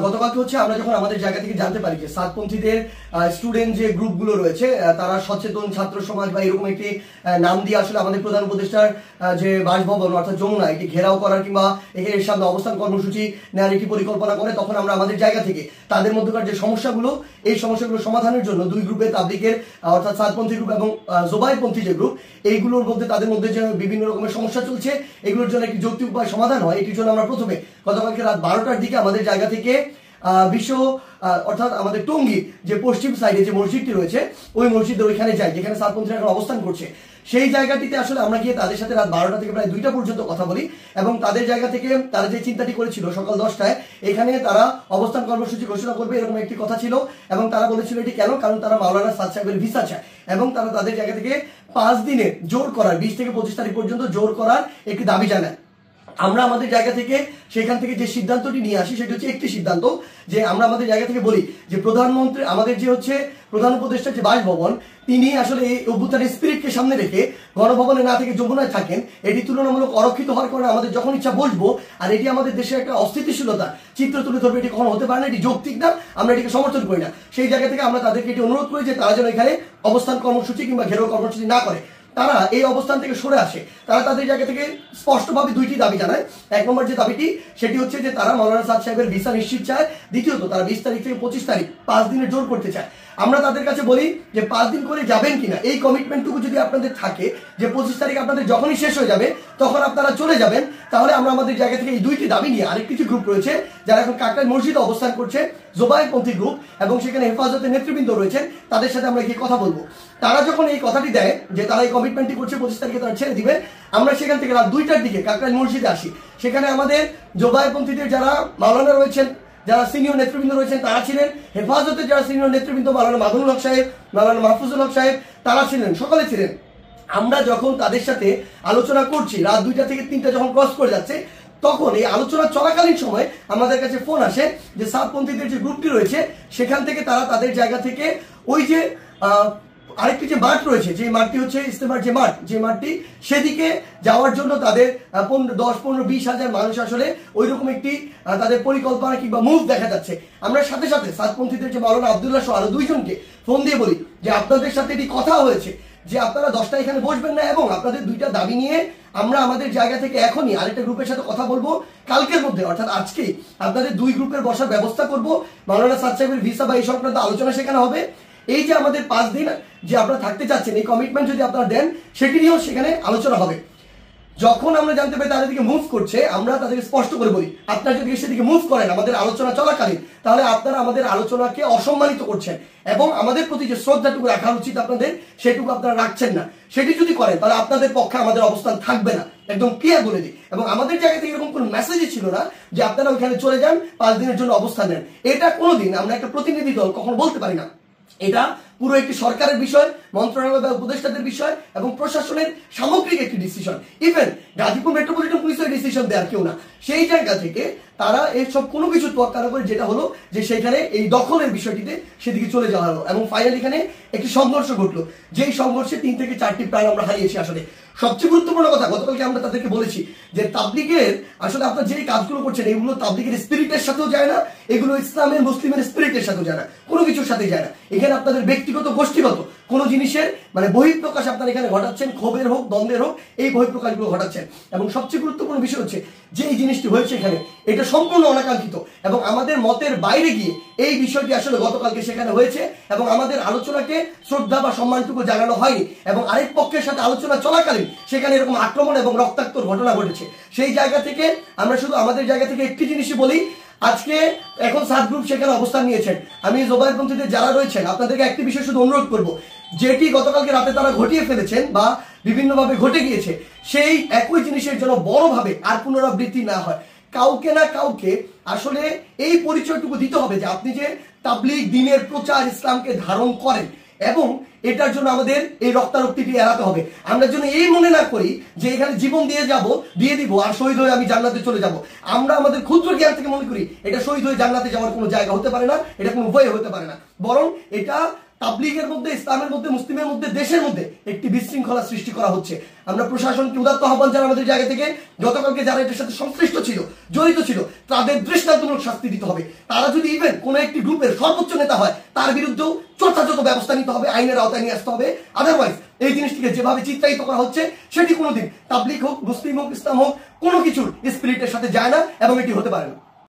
গতকালকে হচ্ছে আমরা যখন আমাদের জায়গা থেকে জানতে পারি যে সাতপন্থীদের স্টুডেন্ট যে গ্রুপগুলো রয়েছে তারা সচেতন ছাত্র সমাজ বা এরকম একটি নাম দিয়ে আসলে আমাদের প্রধান উপদেষ্টার যে বাসভবন অর্থাৎ যমুনা এটি ঘেরাও করার কিংবা এর সামনে অবস্থান কর্মসূচি নেওয়ার একটি পরিকল্পনা করে, তখন আমরা আমাদের জায়গা থেকে তাদের মধ্যকার যে সমস্যাগুলো এই সমস্যাগুলো সমাধানের জন্য দুই গ্রুপে তাবলিগের অর্থাৎ সাতপন্থী গ্রুপ এবং জোবায়েরপন্থী যে গ্রুপ এইগুলোর মধ্যে তাদের মধ্যে যে বিভিন্ন রকমের সমস্যা চলছে এগুলোর জন্য একটি যৌক্তিক উপায় সমাধান হয়, এটির জন্য আমরা প্রথমে গতকালকে রাত 12টার দিকে আমাদের জায়গা থেকে বিশ্ব অর্থাৎ আমাদের টঙ্গী যে পশ্চিম সাইডে যে মসজিদটি রয়েছে ওই মসজিদের ওইখানে যাই যেখানে সাতপন্থীরা এখন অবস্থান করছে। সেই জায়গাটিতে আসলে আমরা গিয়ে তাদের সাথে রাত 12টা থেকে প্রায় 2টা পর্যন্ত কথা বলি এবং তাদের জায়গা থেকে তারা যে চিন্তাটি করেছিল সকাল 10টায় এখানে তারা অবস্থান কর্মসূচি ঘোষণা করবে এরকম একটি কথা ছিল এবং তারা বলেছিল এটি কেন, কারণ তারা মাওলানা সাদ সাহেবের ভিসা চায় এবং তারা তাদের জায়গা থেকে 5 দিনের জোর করার 20 থেকে 25 তারিখ পর্যন্ত জোর করার একটি দাবি জানায়। আমরা আমাদের জায়গা থেকে সেখান থেকে যে সিদ্ধান্তটি নিয়ে আসি সেটা হচ্ছে একটি সিদ্ধান্ত যে আমরা আমাদের জায়গা থেকে বলি যে প্রধানমন্ত্রী আমাদের যে হচ্ছে প্রধান উপদেষ্টার যে বাসভবন তিনি আসলে এই অভ্যুত্থানের স্পিরিটকে সামনে রেখে গণভবনে না থেকে যমুনায় থাকেন, এটি তুলনামূলক অরক্ষিত হওয়ার কারণে আমাদের যখন ইচ্ছা বসবো আর এটি আমাদের দেশের একটা অস্থিতিশীলতা চিত্র তুলে ধরবে, এটি কখনো হতে পারে না, এটি যৌক্তিক না, আমরা এটিকে সমর্থন করি না। সেই জায়গা থেকে আমরা তাদেরকে এটি অনুরোধ করি যে তারা যেন এখানে অবস্থান কর্মসূচি কিংবা ঘেরাও কর্মসূচি না করে, তারা এই অবস্থান থেকে সরে আসে। তারা তাদের জায়গা থেকে স্পষ্টভাবে দুইটি দাবি জানায়। এক নম্বর যে দাবিটি সেটি হচ্ছে যে তারা মাওলানা সাদ সাহেবের ভিসা নিশ্চিত চায়, দ্বিতীয়ত তারা 20 তারিখ থেকে 25 তারিখ 5 দিনের জোর করতে চায়। আমরা তাদের কাছে বলি যে 5 দিন করে যাবেন কিনা, এই কমিটমেন্টটুকু যদি আপনাদের থাকে যে 25 তারিখ আপনাদের যখনই শেষ হয়ে যাবে তখন আপনারা চলে যাবেন, তাহলে আমরা আমাদের জায়গা থেকে এই দুইটি দাবি নিয়ে আরেক কিছু গ্রুপ রয়েছে যারা এখন কাকরাইল মসজিদে অবস্থান করছে জোবায়েরপন্থী গ্রুপ এবং সেখানে হেফাজতের নেতৃবৃন্দ রয়েছেন, তাদের সাথে আমরা গিয়ে কথা বলবো। তারা যখন এই কথাটি দেয় যে তারা এই কমিটমেন্টটি করছে 25 তারিখে তারা ছেড়ে দিবে, আমরা সেখান থেকে রাত 2টার দিকে কাকরাইল মসজিদে আসি। সেখানে আমাদের জোবায়েরপন্থীদের যারা মাওলানা রয়েছেন, যারা সিনিয়র নেতৃবৃন্দ রয়েছেন তারা ছিলেন, হেফাজতের যারা সিনিয়র নেতৃবৃন্দ মাওলানা মাদুনুল হক সাহেব, মাওলানা মাহফুজুল হক সাহেব তারা ছিলেন, সকলে ছিলেন। আমরা যখন তাদের সাথে আলোচনা করছি রাত 2টা থেকে 3টা যখন ক্রস করে যাচ্ছে তখন এই আলোচনা চলাকালীন সময় আমাদের কাছে ফোন আসে যে সাতপন্থীদের যে গ্রুপটি রয়েছে সেখান থেকে তারা তাদের জায়গা থেকে ওই যে আরেকটি যে মাঠ রয়েছে যে মাঠটি হচ্ছে ইস্তেমার যে মাঠ, যে মাঠটি সেদিকে যাওয়ার জন্য তাদের 10-15-20 হাজার মানুষ আসলে ওই রকম একটি তাদের পরিকল্পনা কিংবা মুভ দেখা যাচ্ছে। আমরা সাথে সাথে সাতপন্থীদের যে মাওলানা আব্দুল্লাহ সহ আরো 2 জনকে ফোন দিয়ে বলি যে আপনাদের সাথে এটি কথা হয়েছে যে আপনারা 10টা এখানে বসবেন না এবং আপনাদের 2টা দাবি নিয়ে আমরা আমাদের জায়গা থেকে এখনই আরেকটা গ্রুপের সাথে কথা বলবো, কালকের মধ্যে অর্থাৎ আজকেই আপনাদের 2 গ্রুপের বসার ব্যবস্থা করব, মাওলানা সাদ সাহেবের ভিসা বা এই সংক্রান্ত আলোচনা সেখানে হবে। এই যে আমাদের 5 দিন যে আপনারা থাকতে চাচ্ছেন এই কমিটমেন্ট যদি আপনারা দেন সেটি নিয়েও সেখানে আলোচনা হবে। যখন আমরা জানতে পারি তাদের দিকে মুভ করছে আমরা তাদেরকে স্পষ্ট করে বলি আপনারা যদি সেদিকে মুভ করেন আমাদের আলোচনা চলাকালীন তাহলে আপনারা আমাদের আলোচনাকে অসম্মানিত করছেন এবং আমাদের প্রতি যে শ্রদ্ধাটুকু রাখা উচিত আপনাদের সেটুকু আপনারা রাখছেন না। সেটি যদি করেন তাহলে আপনাদের পক্ষে আমাদের অবস্থান থাকবে না, একদম ক্লিয়ার বলে দিই। এবং আমাদের জায়গা থেকে এরকম কোনো মেসেজই ছিল না যে আপনারা ওইখানে চলে যান 5 দিনের জন্য অবস্থান নেন। এটা কোনোদিন আমরা একটা প্রতিনিধি দল কখনো বলতে পারি না। এটা পুরো একটি সরকারের বিষয়, মন্ত্রণালয় বা উপদেষ্টাদের বিষয় এবং প্রশাসনের সামগ্রিক একটি ডিসিশন। ইভেন গাজীপুর মেট্রোপলিটন পুলিশের ডিসিশন দেওয়ার কেউ না। সেই জায়গা থেকে তারা এইসব কোনো কিছু তোয়াক্কা না করে যেটা হলো যে সেখানে এই দখলের বিষয়টিতে সেদিকে চলে যাওয়া হলো এবং ফাইনালি এখানে একটি সংঘর্ষ ঘটলো, যেই সংঘর্ষে 3 থেকে 4টি প্রাণ আমরা হারিয়েছি। আসলে সবচেয়ে গুরুত্বপূর্ণ কথা গতকালকে আমরা তাদেরকে বলেছি যে তাবলিগের আসলে আপনারা যে কাজগুলো করছেন এগুলো তাবলিগের স্পিরিটের সাথেও যায় না, এগুলো ইসলামের মুসলিমের স্পিরিটের সাথেও যায় না, কোনো কিছুর সাথে যায় না। এখানে আপনাদের ব্যক্তিগত গোষ্ঠীগত কোনো জিনিসের মানে বহিঃপ্রকাশ আপনারা এখানে ঘটাচ্ছেন, ক্ষোভের হোক দ্বন্দ্বের হোক এই বহিঃপ্রকাশগুলো ঘটাচ্ছেন। এবং সবচেয়ে গুরুত্বপূর্ণ বিষয় হচ্ছে যে এই জিনিসটি হয়েছে এখানে এটা সম্পূর্ণ অনাকাঙ্ক্ষিত এবং আমাদের মতের বাইরে গিয়ে এই বিষয়টি আসলে গতকালকে সেখানে হয়েছে এবং আমাদের আলোচনাকে শ্রদ্ধা বা সম্মানটুকু জানানো হয়নি এবং আরেক পক্ষের সাথে আলোচনা চলাকালীন সেখানে এরকম আক্রমণ এবং রক্তাক্তর ঘটনা ঘটেছে। সেই জায়গা থেকে আমরা শুধু আমাদের জায়গা থেকে একটি জিনিসই বলি, আজকে এখন 7 গ্রুপ সেখানে অবস্থান নিয়েছেন। আমি জোবায়েরপন্থীদের যারা রয়েছেন আপনাদেরকে একটি বিষয় শুধু অনুরোধ করব, যেটি গতকালকে রাতে তারা ঘটিয়ে ফেলেছেন বা বিভিন্নভাবে ঘটে গিয়েছে সেই একই জিনিসের জন্য বড়ভাবে আর পুনরাবৃত্তি না হয়। কাউকে না কাউকে আসলে এই পরিচয়টুকু দিতে হবে যে আপনি যে তাবলীগ দ্বীনের প্রচার ইসলামকে ধারণ করেন এবং এটার জন্য আমাদের এই রক্তারক্তিটি এড়াতে হবে। আমরা যেন এই মনে না করি যে এখানে জীবন দিয়ে দিব আর শহীদ হয়ে আমি জান্নাতে চলে যাব। আমরা আমাদের ক্ষুদ্র জ্ঞান থেকে মনে করি এটা শহীদ হয়ে জান্নাতে যাওয়ার কোনো জায়গা হতে পারে না, এটা কোনো উপায় হতে পারে না, বরং এটা তাবলীগের মধ্যে, ইসলামের মধ্যে, মুসলিমের মধ্যে, দেশের মধ্যে একটি বিশৃঙ্খলা সৃষ্টি করা হচ্ছে। আমরা প্রশাসনকে উদাত্ত আহ্বান জানাই আমাদের জায়গা থেকে, গতকালকে যারা এটার সাথে সংশ্লিষ্ট ছিল, জড়িত ছিল, তাদের দৃষ্টান্তমূলক শাস্তি দিতে হবে। তারা যদি ইভেন কোন একটি গ্রুপের সর্বোচ্চ নেতা হয়, তার বিরুদ্ধেও যথাযথ ব্যবস্থা নিতে হবে, আইনের আওতায় নিয়ে আসতে হবে। আদারওয়াইজ এই জিনিসটিকে যেভাবে চিত্রায়িত করা হচ্ছে সেটি কোনোদিন তাবলীগ হোক, মুসলিম হোক, ইসলাম হোক, কোনো কিছুর স্পিরিটের সাথে যায় না এবং এটি হতে পারে না।